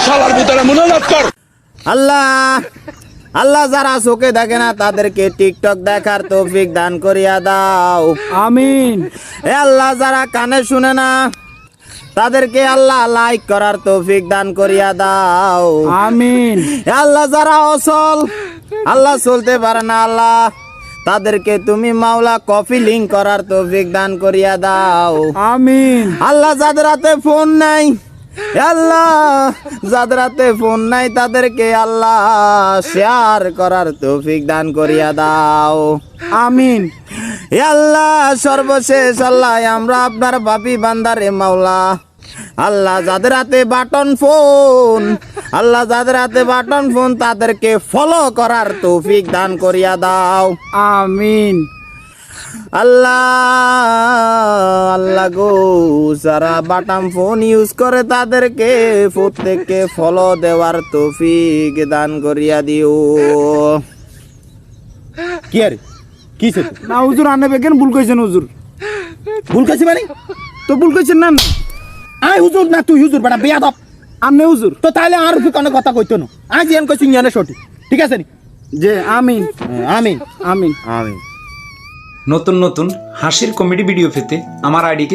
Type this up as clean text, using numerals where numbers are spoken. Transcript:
শালার ভিতরে মুনাজাত কর। আল্লাহ আল্লাহ যারা চোখে দেখে না তাদেরকে টিকটক দেখার তৌফিক দান করিয়া দাও। আমিন। এ আল্লাহ যারা কানে শুনে না তাদেরকে আল্লাহ লাইক করার তৌফিক দান করিয়া দাও। আমিন। এ আল্লাহ যারা অসল আল্লাহ চলতে পারে না আল্লাহ তাদেরকে তুমি মাওলা কফি লিঙ্ক করার তৌফিক দান করিয়া দাও। আমিন। আল্লাহ যাদের হাতে ফোন নাই আল্লাহ যাদের হাতে ফোন নাই তাদেরকে আল্লাহ শেয়ার করার তৌফিক দান করিয়া দাও। আমিন। এ আল্লাহ সর্বশেষ আল্লাহ আমরা আপনার পাপী বান্দারে মাওলা আল্লাহ যাদের হাতে বাটন ফোন আল্লাহ যাদের হাতে বাটন ফোন তাদেরকে ফলো করার তৌফিক দান করিয়া দাও। আমিন। আল্লাহ আল্লাহ গো যারা বাটাম ফোন ইউজ করে তাদেরকে প্রত্যেককে ফলো দেওয়ার তৌফিক দান করিয়া দিও। কি আরে কি না হুজুর আনে বেকেন ভুল কইছেন হুজুর। ভুল কাছি মানে তো ভুল কইছেন না আই হুজুর না তুই হুজুর বেটা বেয়াদব আনে হুজুর। তো তাহলে আর কোনো কথা কইতো না আজ ইয়ান কইছি ইয়ানে সঠিক ঠিক আছে নি যে আমিন। আমিন আমিন। আমিন। নতুন নতুন হাসির কমেডি ভিডিও পেতে আমার আইডিকে